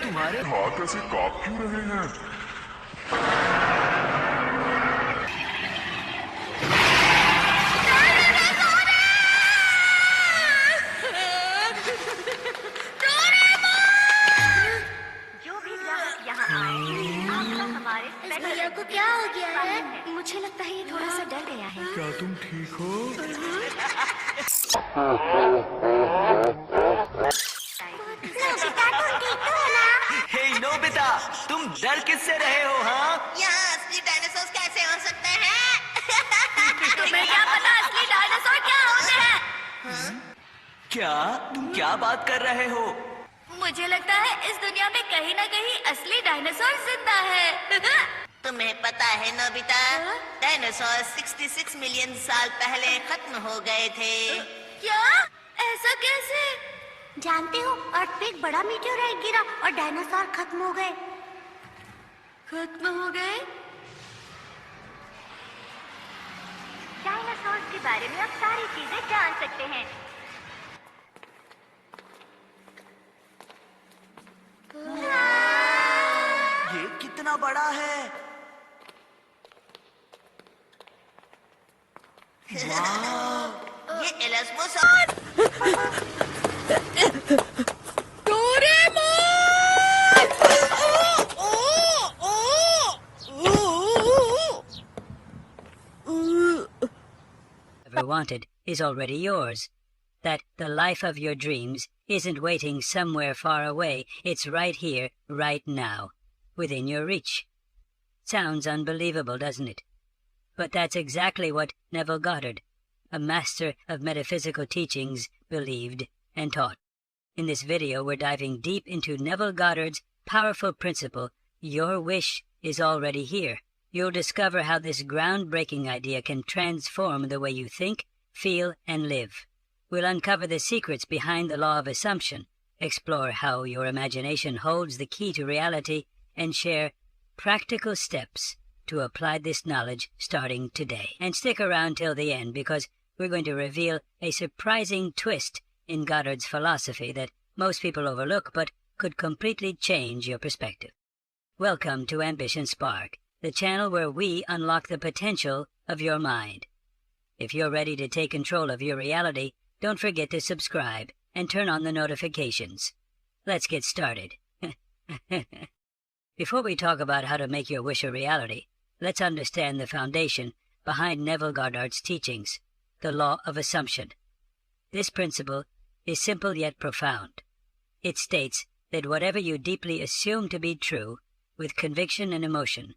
तुम्हारे हाथ ऐसे कांप क्यों रहे हैं? जो भी ग्राहक यहाँ आए, आपका हमारे इस भैया को क्या हो गया है? मुझे लगता है ये थोड़ा सा डर गया है। क्या तुम ठीक हो? नोबिता तुम ठीक तो हो ना? हे नोबिता, तुम डर किससे रहे हो? हाँ, यहाँ असली डायनासोर कैसे हो सकते हैं? तुम्हें क्या पता असली डायनासोर क्या होते हैं? क्या तुम क्या बात कर रहे हो? मुझे लगता है इस दुनिया में कहीं ना कहीं असली डायनासोर जिंदा है। तुम्हें पता है नोबिता, डायनासोर 66 मिलियन साल पहले खत्म हो गए थे। क्या? ऐसा कैसे? जानते हो, अर्थ पे एक बड़ा मीटेओराइट गिरा और डायनासोर खत्म हो गए। खत्म हो गए? डायनासोर के बारे में आप सारी चीजें जान सकते हैं। ये कितना बड़ा है? ये एलस्मोस Ever wanted is already yours. That the life of your dreams isn't waiting somewhere far away, it's right here, right now, within your reach. Sounds unbelievable, doesn't it? But that's exactly what Neville Goddard, a master of metaphysical teachings, believed and taught. In this video, we're diving deep into Neville Goddard's powerful principle, your wish is already here. You'll discover how this groundbreaking idea can transform the way you think, feel, and live. We'll uncover the secrets behind the law of assumption, explore how your imagination holds the key to reality, and share practical steps to apply this knowledge starting today. And stick around till the end, because we're going to reveal a surprising twist in Goddard's philosophy that most people overlook but could completely change your perspective. Welcome to Ambition Spark, the channel where we unlock the potential of your mind. If you're ready to take control of your reality, don't forget to subscribe and turn on the notifications. Let's get started. Before we talk about how to make your wish a reality, let's understand the foundation behind Neville Goddard's teachings, the law of assumption. This principle is simple yet profound. It states that whatever you deeply assume to be true, with conviction and emotion,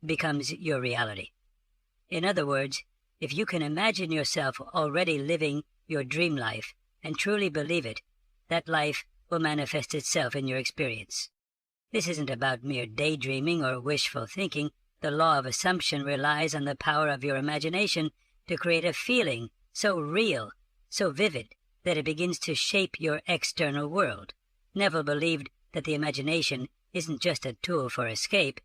becomes your reality. In other words, if you can imagine yourself already living your dream life and truly believe it, that life will manifest itself in your experience. This isn't about mere daydreaming or wishful thinking. The law of assumption relies on the power of your imagination to create a feeling so real, so vivid, that it begins to shape your external world. Neville believed that the imagination isn't just a tool for escape,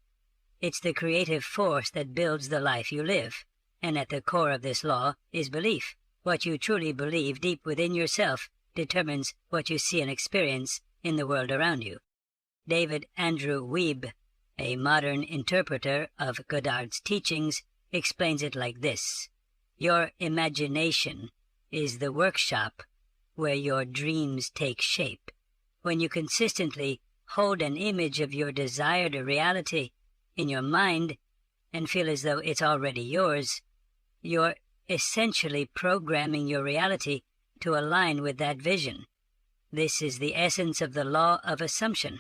it's the creative force that builds the life you live. And at the core of this law is belief. What you truly believe deep within yourself determines what you see and experience in the world around you. David Andrew Weeb, a modern interpreter of Goddard's teachings, explains it like this. Your imagination is the workshop where your dreams take shape. When you consistently hold an image of your desired reality in your mind and feel as though it's already yours, you're essentially programming your reality to align with that vision. This is the essence of the law of assumption,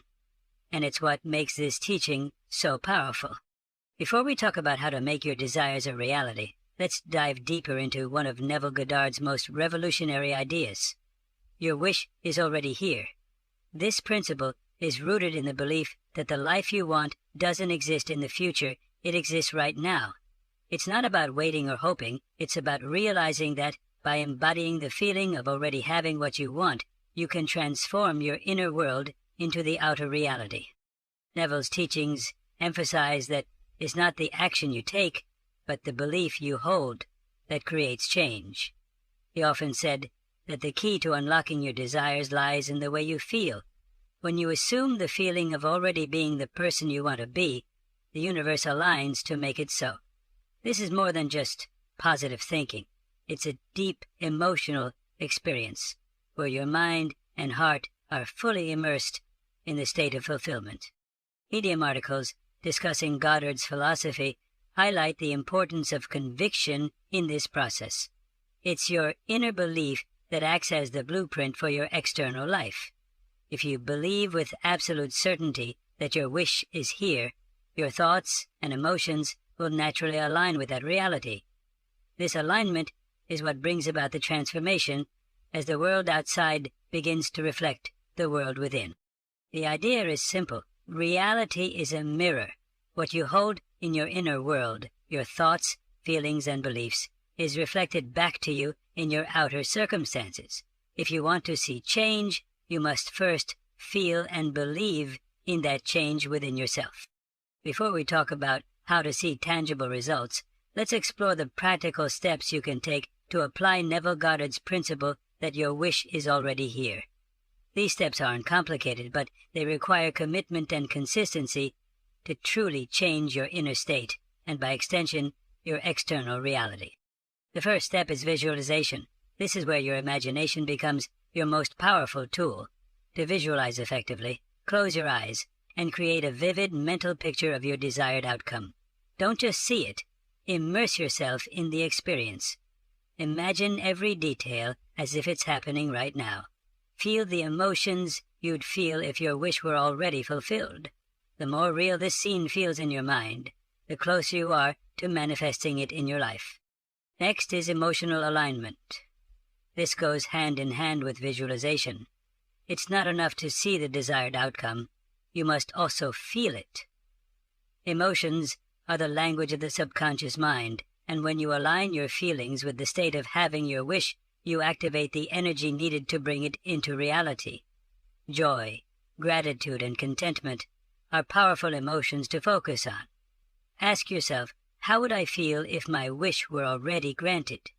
and it's what makes this teaching so powerful. Before we talk about how to make your desires a reality, let's dive deeper into one of Neville Goddard's most revolutionary ideas. Your wish is already here. This principle is rooted in the belief that the life you want doesn't exist in the future, it exists right now. It's not about waiting or hoping, it's about realizing that by embodying the feeling of already having what you want, you can transform your inner world into the outer reality. Neville's teachings emphasize that it's not the action you take, but the belief you hold that creates change. He often said that the key to unlocking your desires lies in the way you feel When you assume the feeling of already being the person you want to be, the universe aligns to make it so. This is more than just positive thinking. It's a deep emotional experience where your mind and heart are fully immersed in the state of fulfillment. Medium articles discussing Goddard's philosophy highlight the importance of conviction in this process. It's your inner belief that acts as the blueprint for your external life. If you believe with absolute certainty that your wish is here, your thoughts and emotions will naturally align with that reality. This alignment is what brings about the transformation as the world outside begins to reflect the world within. The idea is simple. Reality is a mirror. What you hold in your inner world, your thoughts, feelings, and beliefs, is reflected back to you in your outer circumstances. If you want to see change, you must first feel and believe in that change within yourself. Before we talk about how to see tangible results, let's explore the practical steps you can take to apply Neville Goddard's principle that your wish is already here. These steps aren't complicated, but they require commitment and consistency to truly change your inner state, and by extension, your external reality. The first step is visualization. This is where your imagination becomes your most powerful tool. To visualize effectively, close your eyes and create a vivid mental picture of your desired outcome. Don't just see it, immerse yourself in the experience. Imagine every detail as if it's happening right now. Feel the emotions you'd feel if your wish were already fulfilled. The more real this scene feels in your mind, the closer you are to manifesting it in your life. Next is emotional alignment. This goes hand in hand with visualization. It's not enough to see the desired outcome. You must also feel it. Emotions are the language of the subconscious mind, and when you align your feelings with the state of having your wish, you activate the energy needed to bring it into reality. Joy, gratitude, and contentment are powerful emotions to focus on. Ask yourself, how would I feel if my wish were already granted?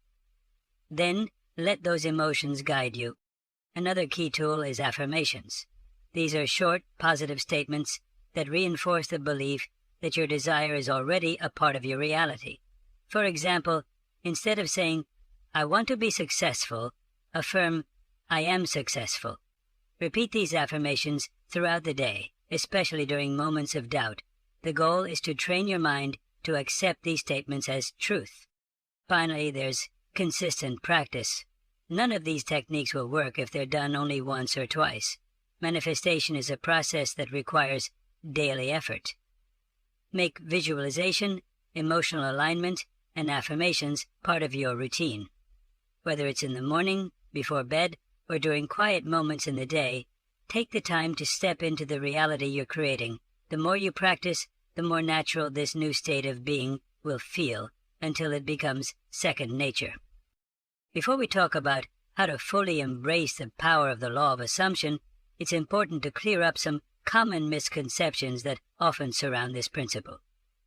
Then let those emotions guide you. Another key tool is affirmations. These are short, positive statements that reinforce the belief that your desire is already a part of your reality. For example, instead of saying, I want to be successful, affirm, I am successful. Repeat these affirmations throughout the day, especially during moments of doubt. The goal is to train your mind to accept these statements as truth. Finally, there's consistent practice. None of these techniques will work if they're done only once or twice. Manifestation is a process that requires daily effort. Make visualization, emotional alignment, and affirmations part of your routine. Whether it's in the morning, before bed, or during quiet moments in the day, take the time to step into the reality you're creating. The more you practice, the more natural this new state of being will feel, until it becomes second nature. Before we talk about how to fully embrace the power of the law of assumption, it's important to clear up some common misconceptions that often surround this principle.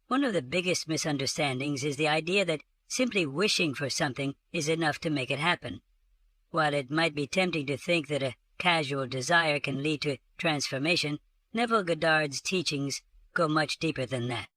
One of the biggest misunderstandings is the idea that simply wishing for something is enough to make it happen. While it might be tempting to think that a casual desire can lead to transformation, Neville Goddard's teachings go much deeper than that.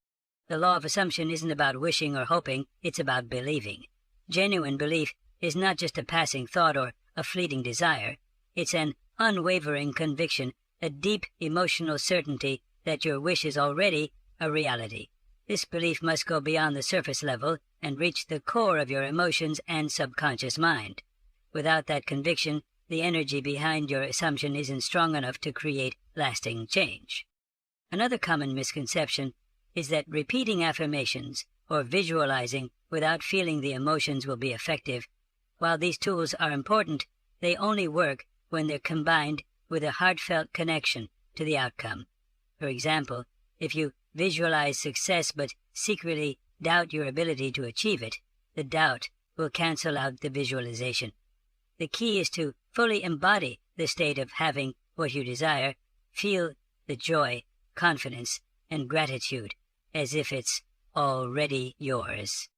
The law of assumption isn't about wishing or hoping, it's about believing. Genuine belief is not just a passing thought or a fleeting desire. It's an unwavering conviction, a deep emotional certainty that your wish is already a reality. This belief must go beyond the surface level and reach the core of your emotions and subconscious mind. Without that conviction, the energy behind your assumption isn't strong enough to create lasting change. Another common misconception is that repeating affirmations or visualizing without feeling the emotions will be effective. While these tools are important, they only work when they're combined with a heartfelt connection to the outcome. For example, if you visualize success but secretly doubt your ability to achieve it, the doubt will cancel out the visualization. The key is to fully embody the state of having what you desire, feel the joy, confidence, and gratitude as if it's already yours.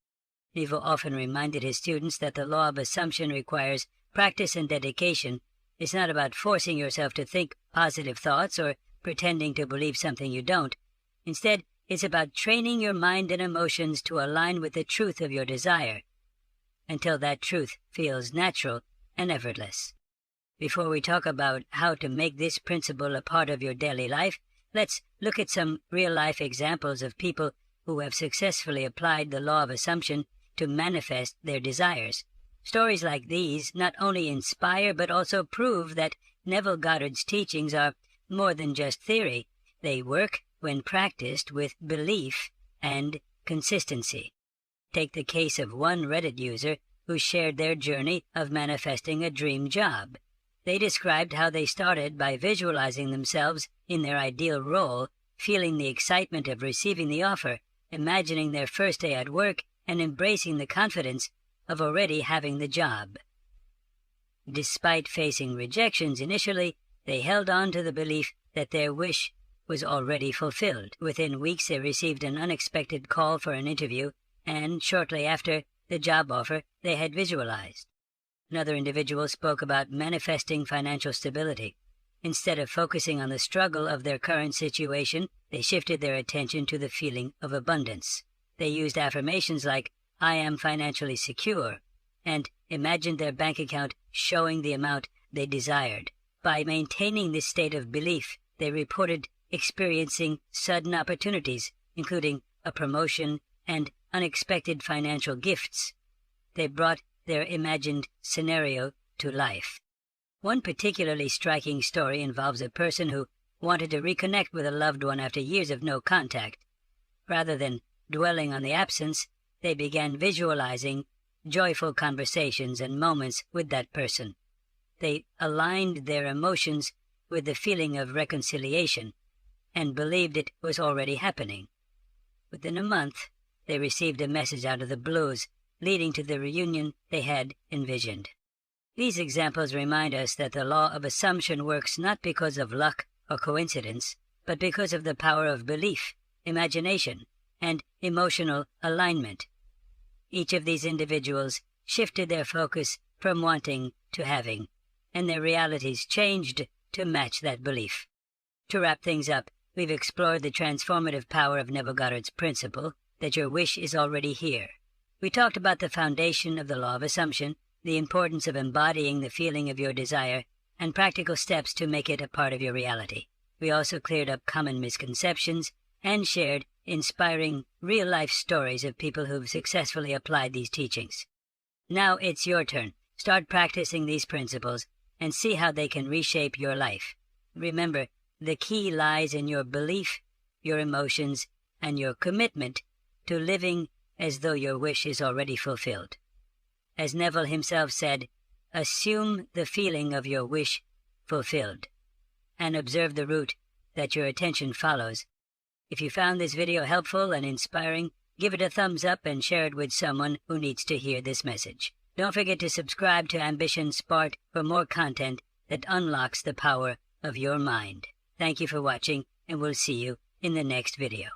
Neville often reminded his students that the law of assumption requires practice and dedication. It's not about forcing yourself to think positive thoughts or pretending to believe something you don't. Instead, it's about training your mind and emotions to align with the truth of your desire, until that truth feels natural and effortless. Before we talk about how to make this principle a part of your daily life, let's look at some real-life examples of people who have successfully applied the law of assumption to manifest their desires. Stories like these not only inspire but also prove that Neville Goddard's teachings are more than just theory. They work when practiced with belief and consistency. Take the case of one Reddit user who shared their journey of manifesting a dream job. They described how they started by visualizing themselves in their ideal role, feeling the excitement of receiving the offer, imagining their first day at work, and embracing the confidence of already having the job. Despite facing rejections initially, they held on to the belief that their wish was already fulfilled. Within weeks, they received an unexpected call for an interview, and shortly after the job offer they had visualized. Another individual spoke about manifesting financial stability. Instead of focusing on the struggle of their current situation, they shifted their attention to the feeling of abundance. They used affirmations like, "I am financially secure," and imagined their bank account showing the amount they desired. By maintaining this state of belief, they reported experiencing sudden opportunities, including a promotion and unexpected financial gifts. They brought their imagined scenario to life. One particularly striking story involves a person who wanted to reconnect with a loved one after years of no contact. Rather than dwelling on the absence, they began visualizing joyful conversations and moments with that person. They aligned their emotions with the feeling of reconciliation and believed it was already happening. Within a month, they received a message out of the blues, leading to the reunion they had envisioned. These examples remind us that the law of assumption works not because of luck or coincidence, but because of the power of belief, imagination, and emotional alignment. Each of these individuals shifted their focus from wanting to having, and their realities changed to match that belief. To wrap things up, we've explored the transformative power of Neville Goddard's principle that your wish is already here. We talked about the foundation of the law of assumption, the importance of embodying the feeling of your desire, and practical steps to make it a part of your reality. We also cleared up common misconceptions and shared inspiring real-life stories of people who've successfully applied these teachings. Now it's your turn. Start practicing these principles and see how they can reshape your life. Remember, the key lies in your belief, your emotions, and your commitment to living as though your wish is already fulfilled. As Neville himself said, assume the feeling of your wish fulfilled, and observe the route that your attention follows. If you found this video helpful and inspiring, give it a thumbs up and share it with someone who needs to hear this message. Don't forget to subscribe to Ambition Spark for more content that unlocks the power of your mind. Thank you for watching, and we'll see you in the next video.